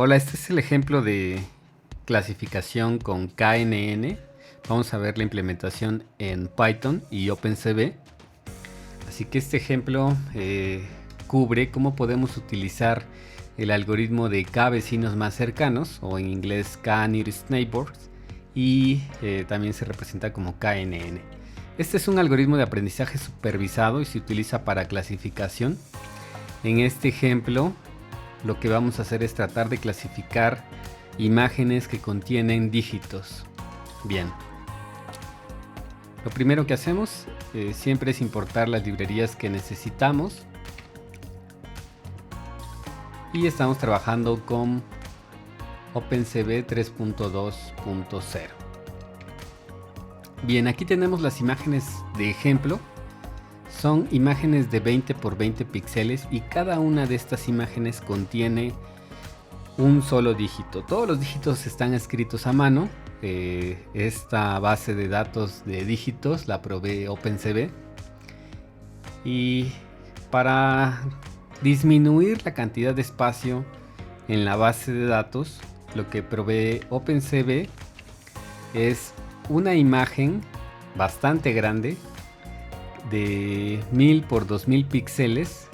Hola, este es el ejemplo de clasificación con KNN. Vamos a ver la implementación en Python y OpenCV. Así que este ejemplo cubre cómo podemos utilizar el algoritmo de K vecinos más cercanos, o en inglés K nearest neighbors, y también se representa como KNN. Este es un algoritmo de aprendizaje supervisado y se utiliza para clasificación. En este ejemplo, lo que vamos a hacer es tratar de clasificar imágenes que contienen dígitos. Bien, lo primero que hacemos siempre es importar las librerías que necesitamos, y estamos trabajando con OpenCV 3.2.0. Bien, aquí tenemos las imágenes de ejemplo. Son imágenes de 20 por 20 píxeles y cada una de estas imágenes contiene un solo dígito. Todos los dígitos están escritos a mano. Esta base de datos de dígitos la provee OpenCV, y para disminuir la cantidad de espacio en la base de datos, lo que provee OpenCV es una imagen bastante grande de 1000 por 2000 píxeles,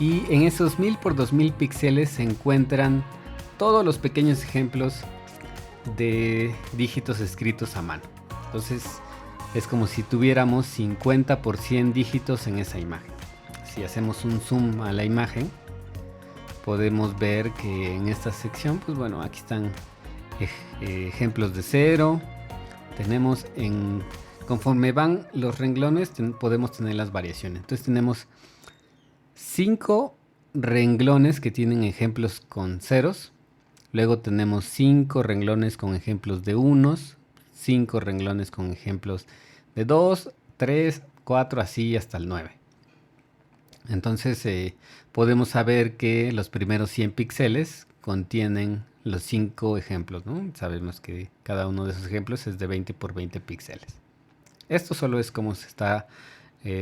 y en esos 1000 por 2000 píxeles se encuentran todos los pequeños ejemplos de dígitos escritos a mano. Entonces es como si tuviéramos 50 por 100 dígitos en esa imagen. Si hacemos un zoom a la imagen, podemos ver que en esta sección, pues bueno, aquí están ejemplos de 0. Tenemos conforme van los renglones, podemos tener las variaciones. Entonces tenemos 5 renglones que tienen ejemplos con ceros. Luego tenemos 5 renglones con ejemplos de unos, 5 renglones con ejemplos de 2, 3, 4, así hasta el 9. Entonces podemos saber que los primeros 100 píxeles contienen los 5 ejemplos, ¿no? Sabemos que cada uno de esos ejemplos es de 20 por 20 píxeles. Esto solo es como se está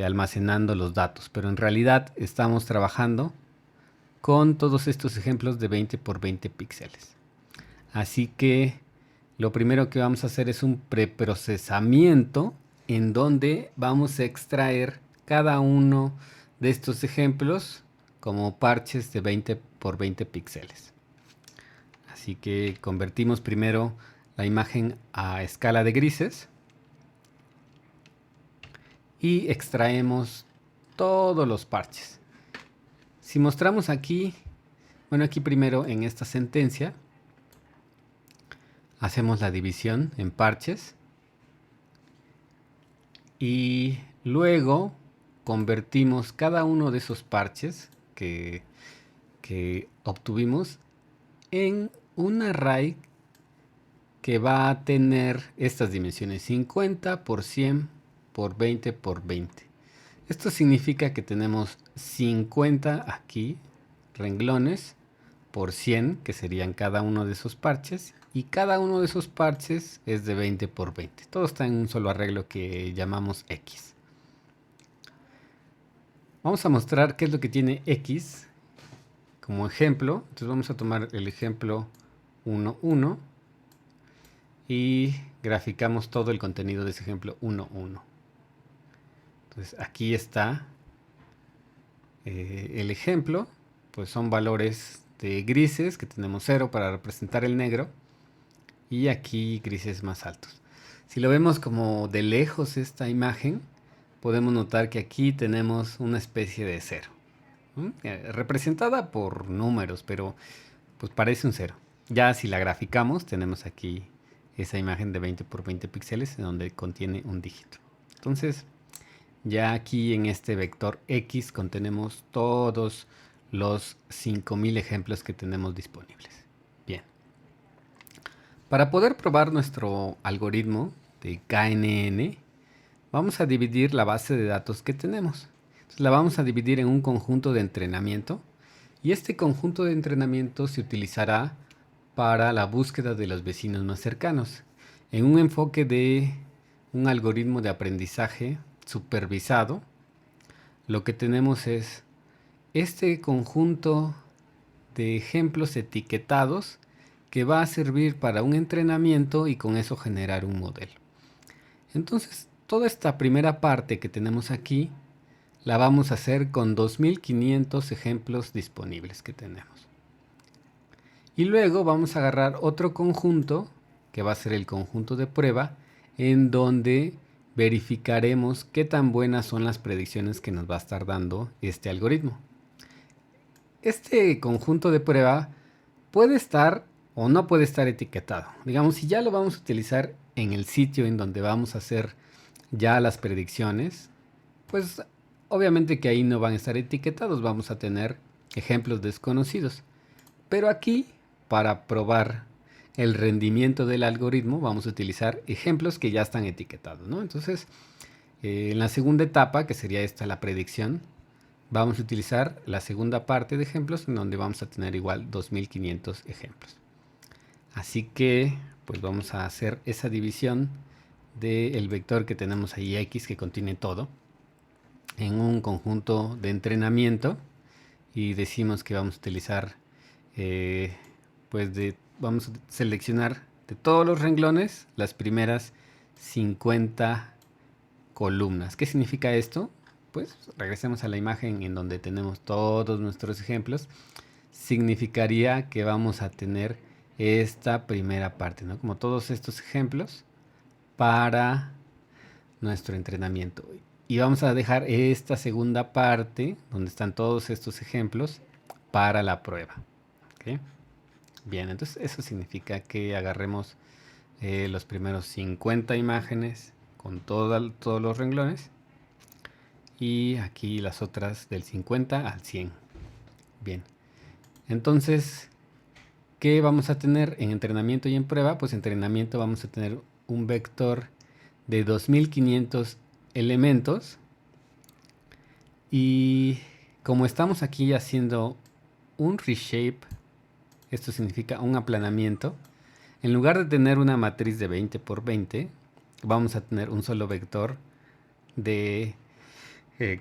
almacenando los datos, pero en realidad estamos trabajando con todos estos ejemplos de 20 por 20 píxeles. Así que lo primero que vamos a hacer es un preprocesamiento en donde vamos a extraer cada uno de estos ejemplos como parches de 20 por 20 píxeles. Así que convertimos primero la imagen a escala de grises y extraemos todos los parches. Si mostramos aquí, bueno, aquí primero en esta sentencia hacemos la división en parches y luego convertimos cada uno de esos parches que obtuvimos en un array que va a tener estas dimensiones: 50 por 100 por 20 por 20. Esto significa que tenemos 50 aquí renglones por 100, que serían cada uno de esos parches, y cada uno de esos parches es de 20 por 20. Todo está en un solo arreglo que llamamos X. Vamos a mostrar qué es lo que tiene X como ejemplo. Entonces vamos a tomar el ejemplo 1, 1 y graficamos todo el contenido de ese ejemplo 1, 1. Entonces aquí está el ejemplo. Pues son valores de grises, que tenemos 0 para representar el negro, y aquí grises más altos. Si lo vemos como de lejos esta imagen, podemos notar que aquí tenemos una especie de 0, representada por números, pero pues parece un 0. Ya si la graficamos, tenemos aquí esa imagen de 20 por 20 píxeles en donde contiene un dígito. Entonces ya aquí en este vector X contenemos todos los 5000 ejemplos que tenemos disponibles. Bien. Para poder probar nuestro algoritmo de KNN, vamos a dividir la base de datos que tenemos. Entonces, la vamos a dividir en un conjunto de entrenamiento, y este conjunto de entrenamiento se utilizará para la búsqueda de los vecinos más cercanos, en un enfoque de un algoritmo de aprendizaje supervisado. Lo que tenemos es este conjunto de ejemplos etiquetados que va a servir para un entrenamiento y con eso generar un modelo. Entonces, toda esta primera parte que tenemos aquí la vamos a hacer con 2500 ejemplos disponibles que tenemos. Y luego vamos a agarrar otro conjunto, que va a ser el conjunto de prueba, en donde verificaremos qué tan buenas son las predicciones que nos va a estar dando este algoritmo. Este conjunto de prueba puede estar o no puede estar etiquetado. Digamos, si ya lo vamos a utilizar en el sitio en donde vamos a hacer ya las predicciones, pues obviamente que ahí no van a estar etiquetados, vamos a tener ejemplos desconocidos. Pero aquí, para probar el rendimiento del algoritmo, vamos a utilizar ejemplos que ya están etiquetados, ¿no? Entonces, en la segunda etapa, que sería esta, la predicción, vamos a utilizar la segunda parte de ejemplos en donde vamos a tener igual 2500 ejemplos. Así que, pues vamos a hacer esa división del vector que tenemos ahí, X, que contiene todo, en un conjunto de entrenamiento, y decimos que vamos a utilizar, vamos a seleccionar de todos los renglones las primeras 50 columnas. ¿Qué significa esto? Pues regresemos a la imagen en donde tenemos todos nuestros ejemplos. Significaría que vamos a tener esta primera parte, ¿no? Como todos estos ejemplos para nuestro entrenamiento. Y vamos a dejar esta segunda parte, donde están todos estos ejemplos, para la prueba. ¿Okay? Bien, entonces eso significa que agarremos los primeros 50 imágenes con todos los renglones. Y aquí las otras del 50 al 100. Bien, entonces, ¿qué vamos a tener en entrenamiento y en prueba? Pues en entrenamiento vamos a tener un vector de 2500 elementos. Y como estamos aquí haciendo un reshape, esto significa un aplanamiento, en lugar de tener una matriz de 20 por 20, vamos a tener un solo vector de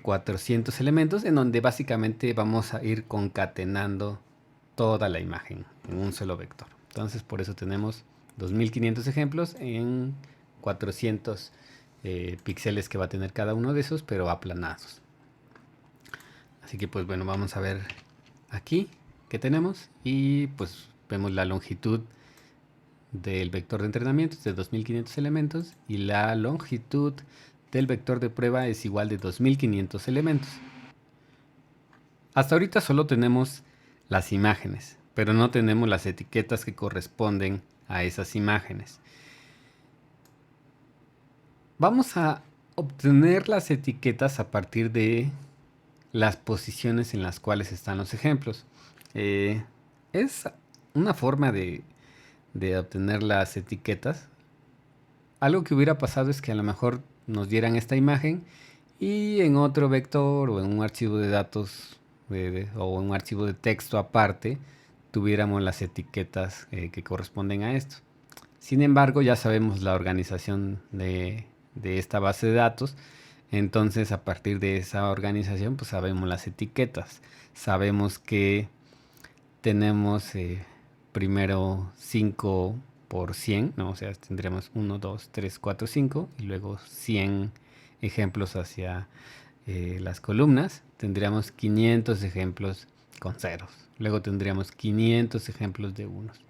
400 elementos, en donde básicamente vamos a ir concatenando toda la imagen en un solo vector. Entonces, por eso tenemos 2500 ejemplos en 400 píxeles que va a tener cada uno de esos, pero aplanados. Así que pues bueno, vamos a ver aquí qué tenemos, y pues vemos la longitud del vector de entrenamiento es de 2500 elementos y la longitud del vector de prueba es igual de 2500 elementos. Hasta ahorita solo tenemos las imágenes, pero no tenemos las etiquetas que corresponden a esas imágenes. Vamos a obtener las etiquetas a partir de las posiciones en las cuales están los ejemplos. Es una forma de obtener las etiquetas. Algo que hubiera pasado es que a lo mejor nos dieran esta imagen y en otro vector o en un archivo de datos o en un archivo de texto aparte tuviéramos las etiquetas que corresponden a esto. Sin embargo, ya sabemos la organización de esta base de datos. Entonces, a partir de esa organización, pues sabemos las etiquetas. Sabemos que tenemos primero 5 por 100, ¿no? O sea, tendremos 1, 2, 3, 4, 5 y luego 100 ejemplos hacia las columnas. Tendríamos 500 ejemplos con ceros. Luego tendríamos 500 ejemplos de unos.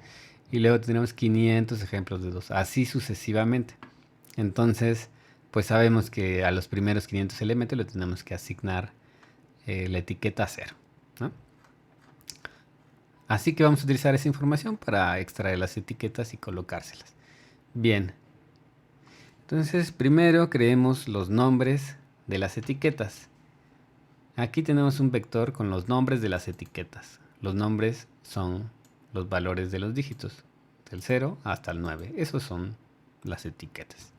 Y luego tendríamos 500 ejemplos de dos. Así sucesivamente. Entonces, pues sabemos que a los primeros 500 elementos le tenemos que asignar la etiqueta 0, ¿no? Así que vamos a utilizar esa información para extraer las etiquetas y colocárselas. Bien. Entonces, primero creemos los nombres de las etiquetas. Aquí tenemos un vector con los nombres de las etiquetas. Los nombres son los valores de los dígitos, del 0 hasta el 9. Esos son las etiquetas.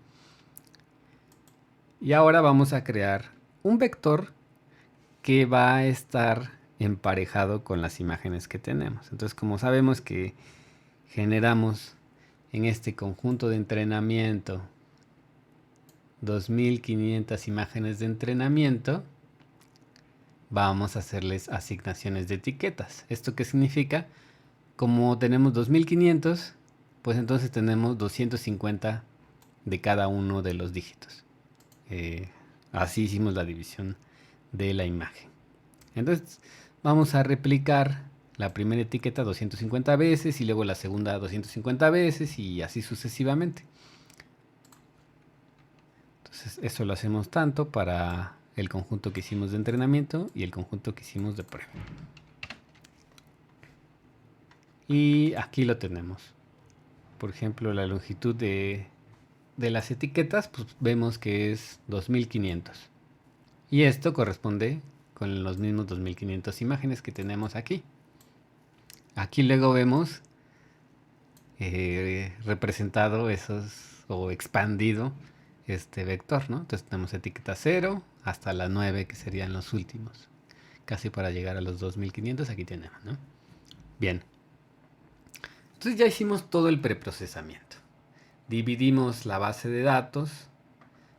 Y ahora vamos a crear un vector que va a estar emparejado con las imágenes que tenemos. Entonces, como sabemos que generamos en este conjunto de entrenamiento 2500 imágenes de entrenamiento, vamos a hacerles asignaciones de etiquetas. ¿Esto qué significa? Como tenemos 2500, pues entonces tenemos 250 de cada uno de los dígitos. Así hicimos la división de la imagen. Entonces vamos a replicar la primera etiqueta 250 veces y luego la segunda 250 veces y así sucesivamente. Entonces eso lo hacemos tanto para el conjunto que hicimos de entrenamiento y el conjunto que hicimos de prueba. Y aquí lo tenemos. Por ejemplo, la longitud de las etiquetas, pues vemos que es 2500. Y esto corresponde con los mismos 2500 imágenes que tenemos aquí. Aquí luego vemos representado esos o expandido este vector, ¿no? Entonces tenemos etiqueta 0 hasta la 9 que serían los últimos. Casi para llegar a los 2500 aquí tenemos, ¿no? Bien. Entonces ya hicimos todo el preprocesamiento. Dividimos la base de datos.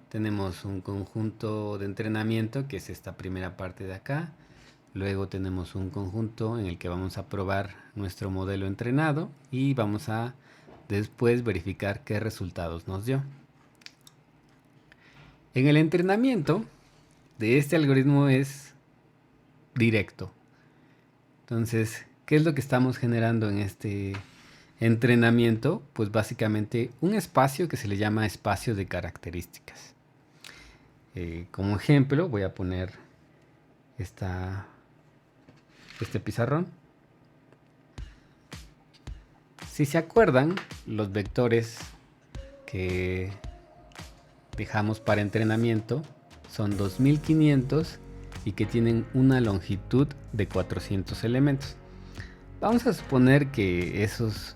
Tenemos un conjunto de entrenamiento que es esta primera parte de acá. Luego tenemos un conjunto en el que vamos a probar nuestro modelo entrenado y vamos a después verificar qué resultados nos dio. En el entrenamiento de este algoritmo es directo. Entonces, ¿qué es lo que estamos generando en este entrenamiento? Pues básicamente un espacio que se le llama espacio de características. Como ejemplo voy a poner este pizarrón. Si se acuerdan, los vectores que dejamos para entrenamiento son 2500 y que tienen una longitud de 400 elementos. Vamos a suponer que esos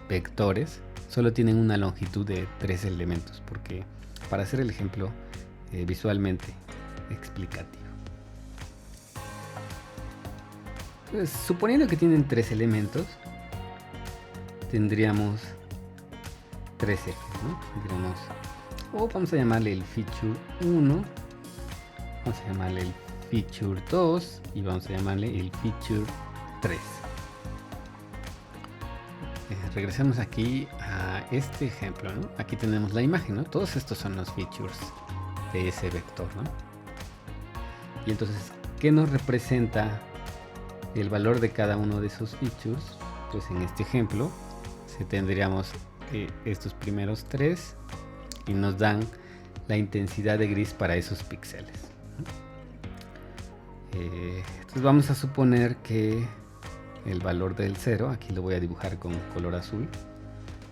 vectores solo tienen una longitud de 3 elementos, porque para hacer el ejemplo visualmente explicativo. Entonces, suponiendo que tienen 3 elementos, tendríamos 3 ejes, ¿no? Tendríamos, o vamos a llamarle el feature 1, vamos a llamarle el feature 2 y vamos a llamarle el feature 3. Regresamos aquí a este ejemplo, ¿no? Aquí tenemos la imagen, ¿no? Todos estos son los features de ese vector, ¿no? Y entonces, ¿qué nos representa el valor de cada uno de esos features? Pues en este ejemplo, tendríamos estos primeros 3 y nos dan la intensidad de gris para esos píxeles. Entonces vamos a suponer que el valor del 0, aquí lo voy a dibujar con color azul,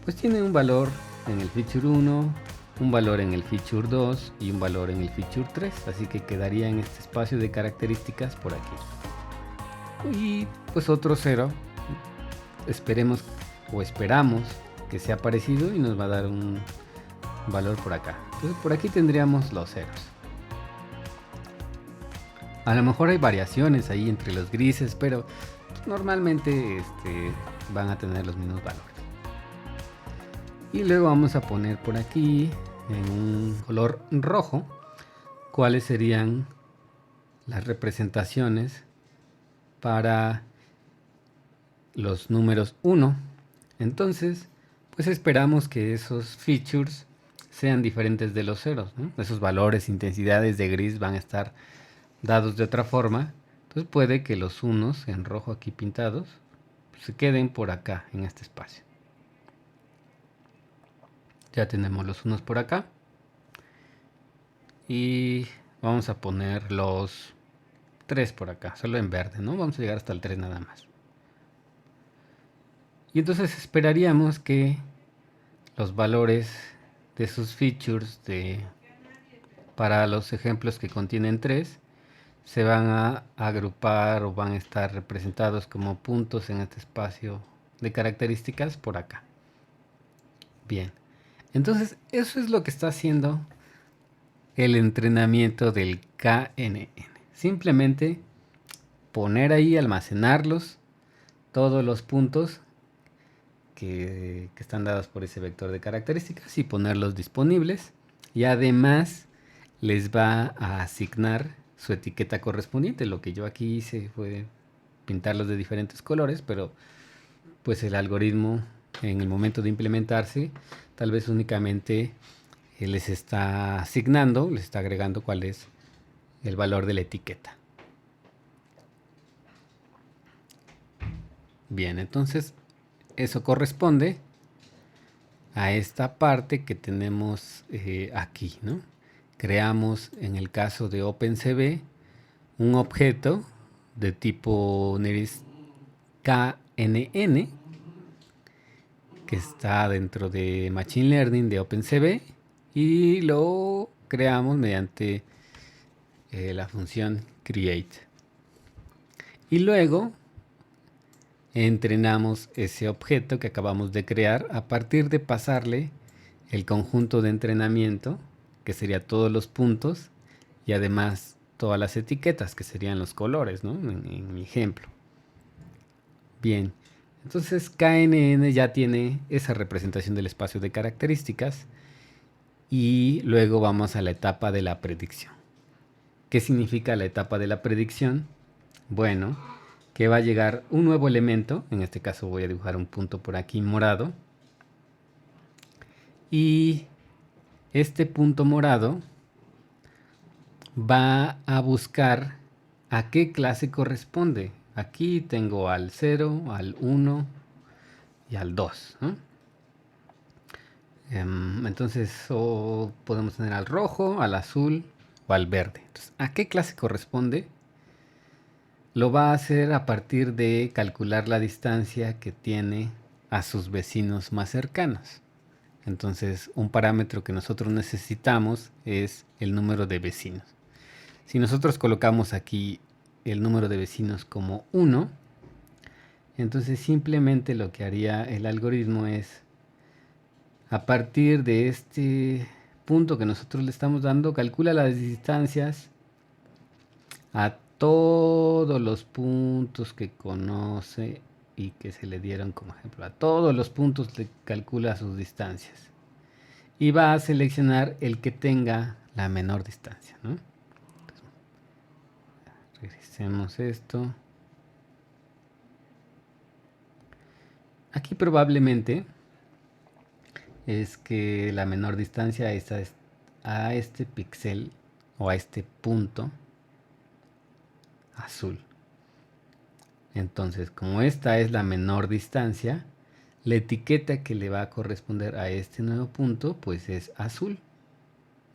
pues tiene un valor en el feature 1, un valor en el feature 2 y un valor en el feature 3, así que quedaría en este espacio de características por aquí. Y pues otro 0, esperamos que sea parecido y nos va a dar un valor por acá. Entonces por aquí tendríamos los ceros. A lo mejor hay variaciones ahí entre los grises, pero normalmente van a tener los mismos valores. Y luego vamos a poner por aquí en un color rojo cuáles serían las representaciones para los números 1. Entonces, pues esperamos que esos features sean diferentes de los ceros, ¿no? Esos valores, intensidades de gris van a estar dados de otra forma. Entonces puede que los unos en rojo aquí pintados pues se queden por acá en este espacio. Ya tenemos los unos por acá. Y vamos a poner los 3 por acá, solo en verde, ¿no? Vamos a llegar hasta el 3 nada más. Y entonces esperaríamos que los valores de sus features para los ejemplos que contienen 3 se van a agrupar o van a estar representados como puntos en este espacio de características por acá. Bien, entonces eso es lo que está haciendo el entrenamiento del KNN. Simplemente poner ahí, almacenarlos, todos los puntos que están dados por ese vector de características y ponerlos disponibles. Y además les va a asignar su etiqueta correspondiente. Lo que yo aquí hice fue pintarlos de diferentes colores, pero pues el algoritmo en el momento de implementarse tal vez únicamente les está asignando, les está agregando cuál es el valor de la etiqueta. Bien, entonces eso corresponde a esta parte que tenemos aquí, ¿no? Creamos en el caso de OpenCV un objeto de tipo Nearest KNN que está dentro de Machine Learning de OpenCV y lo creamos mediante la función create. Y luego entrenamos ese objeto que acabamos de crear a partir de pasarle el conjunto de entrenamiento, que sería todos los puntos, y además todas las etiquetas, que serían los colores, ¿no? En mi ejemplo. Bien, entonces KNN ya tiene esa representación del espacio de características y luego vamos a la etapa de la predicción. ¿Qué significa la etapa de la predicción? Bueno, que va a llegar un nuevo elemento, en este caso voy a dibujar un punto por aquí morado, y este punto morado va a buscar a qué clase corresponde. Aquí tengo al 0, al 1 y al 2, ¿no? Entonces podemos tener al rojo, al azul o al verde. Entonces, ¿a qué clase corresponde? Lo va a hacer a partir de calcular la distancia que tiene a sus vecinos más cercanos. Entonces, un parámetro que nosotros necesitamos es el número de vecinos. Si nosotros colocamos aquí el número de vecinos como 1, entonces simplemente lo que haría el algoritmo es, a partir de este punto que nosotros le estamos dando, calcula las distancias a todos los puntos que conoce y que se le dieron como ejemplo. A todos los puntos le calcula sus distancias. Y va a seleccionar el que tenga la menor distancia, ¿no? Regresemos esto. Aquí probablemente es que la menor distancia es a este píxel o a este punto azul. Entonces, como esta es la menor distancia, la etiqueta que le va a corresponder a este nuevo punto pues es azul.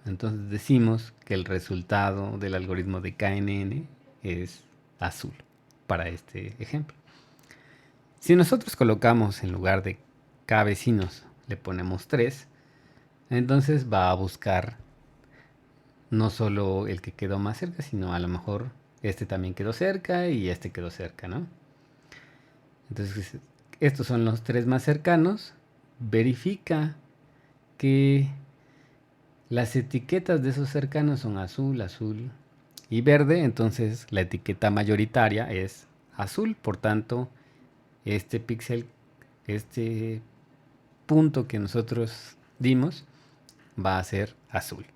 Entonces decimos que el resultado del algoritmo de KNN es azul para este ejemplo. Si nosotros colocamos en lugar de K vecinos le ponemos 3, entonces va a buscar no solo el que quedó más cerca, sino a lo mejor este también quedó cerca y este quedó cerca, ¿no? Entonces estos son los 3 más cercanos. Verifica que las etiquetas de esos cercanos son azul, azul y verde, entonces la etiqueta mayoritaria es azul, por tanto este píxel, este punto que nosotros dimos va a ser azul.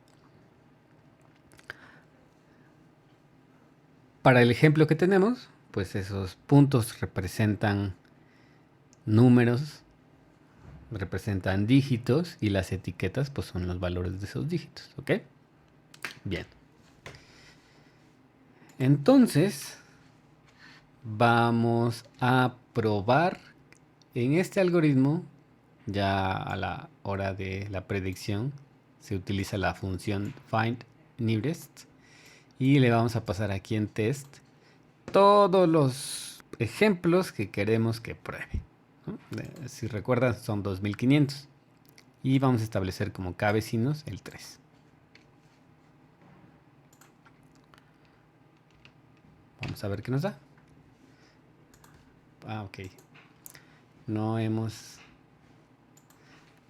Para el ejemplo que tenemos, pues esos puntos representan números, representan dígitos y las etiquetas pues son los valores de esos dígitos, ¿ok? Bien. Entonces, vamos a probar en este algoritmo, ya a la hora de la predicción, se utiliza la función findNearest y le vamos a pasar aquí en test todos los ejemplos que queremos que pruebe, ¿no? Si recuerdan son 2500 y vamos a establecer como K vecinos el 3. Vamos a ver qué nos da. Ok. No hemos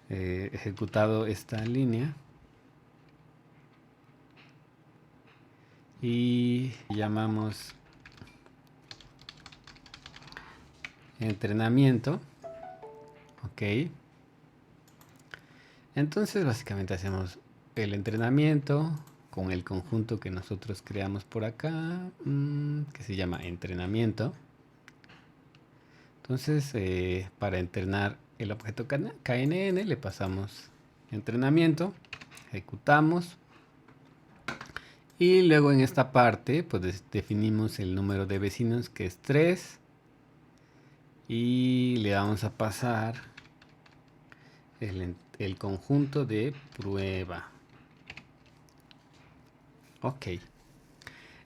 ejecutado esta línea. Y llamamos entrenamiento. Ok. Entonces básicamente hacemos el entrenamiento. con el conjunto que nosotros creamos por acá, que se llama entrenamiento. Entonces, para entrenar el objeto KNN, le pasamos entrenamiento, ejecutamos, y luego en esta parte pues definimos el número de vecinos, que es 3, y le vamos a pasar el conjunto de prueba. Ok.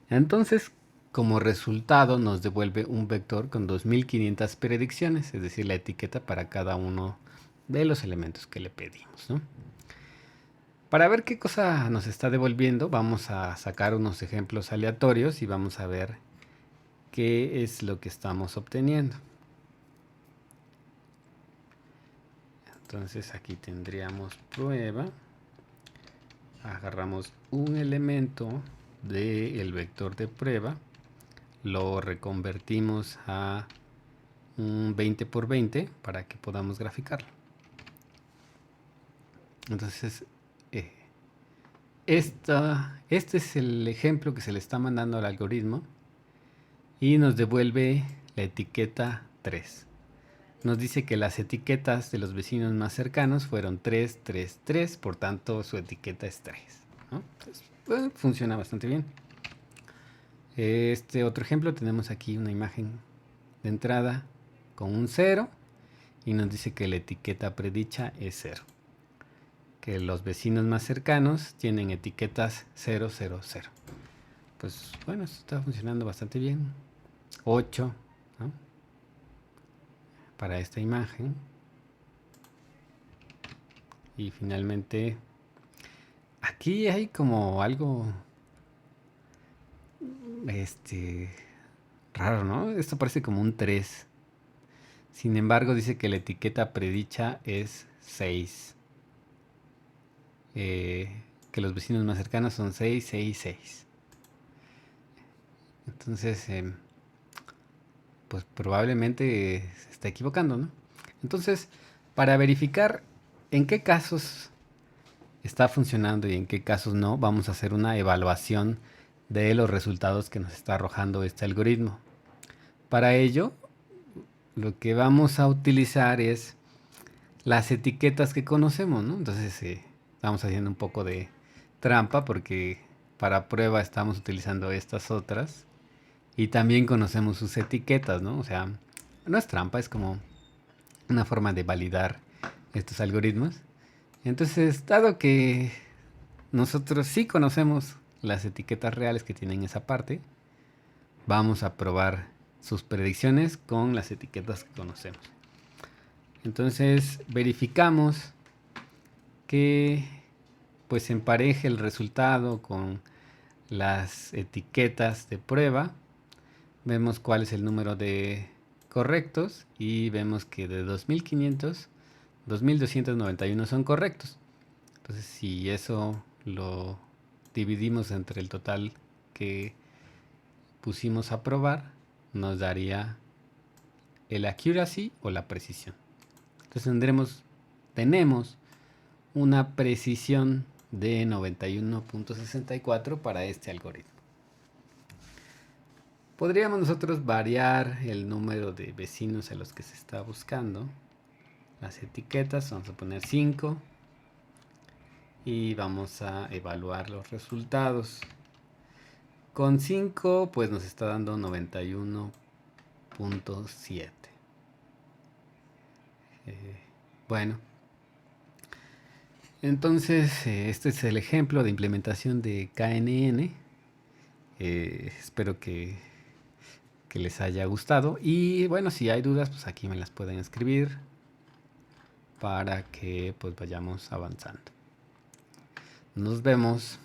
Entonces, como resultado nos devuelve un vector con 2500 predicciones, es decir, la etiqueta para cada uno de los elementos que le pedimos, ¿no? Para ver qué cosa nos está devolviendo, vamos a sacar unos ejemplos aleatorios y vamos a ver qué es lo que estamos obteniendo. Entonces aquí tendríamos prueba. Agarramos un elemento del vector de prueba, lo reconvertimos a un 20 por 20 para que podamos graficarlo. Entonces, este es el ejemplo que se le está mandando al algoritmo y nos devuelve la etiqueta 3. Nos dice que las etiquetas de los vecinos más cercanos fueron 3, 3, 3, por tanto su etiqueta es 3, ¿no? Entonces, pues, funciona bastante bien. Este otro ejemplo, tenemos aquí una imagen de entrada con un 0 y nos dice que la etiqueta predicha es 0. Que los vecinos más cercanos tienen etiquetas 0, 0, 0. Pues bueno, esto está funcionando bastante bien. 8, ¿no? Para esta imagen. Y finalmente, aquí hay como algo raro, ¿no? Esto parece como un 3. Sin embargo, dice que la etiqueta predicha es 6. Que los vecinos más cercanos son 6, 6, 6. Entonces, pues probablemente se está equivocando, ¿no? Entonces, para verificar en qué casos está funcionando y en qué casos no, vamos a hacer una evaluación de los resultados que nos está arrojando este algoritmo. Para ello, lo que vamos a utilizar es las etiquetas que conocemos, ¿no? Entonces, estamos haciendo un poco de trampa porque para prueba estamos utilizando estas otras y también conocemos sus etiquetas, ¿no? O sea, no es trampa, es como una forma de validar estos algoritmos. Entonces, dado que nosotros sí conocemos las etiquetas reales que tienen esa parte, vamos a probar sus predicciones con las etiquetas que conocemos. Entonces, verificamos que pues empareje el resultado con las etiquetas de prueba. Vemos cuál es el número de correctos y vemos que de 2500, 2291 son correctos. Entonces, si eso lo dividimos entre el total que pusimos a probar, nos daría el accuracy o la precisión. Entonces tenemos una precisión de 91.64 para este algoritmo. Podríamos nosotros variar el número de vecinos a los que se está buscando. Las etiquetas, vamos a poner 5 y vamos a evaluar los resultados. Con 5 pues nos está dando 91.7. Bueno, entonces este es el ejemplo de implementación de KNN. Espero que les haya gustado y bueno, si hay dudas pues aquí me las pueden escribir para que pues vayamos avanzando. Nos vemos.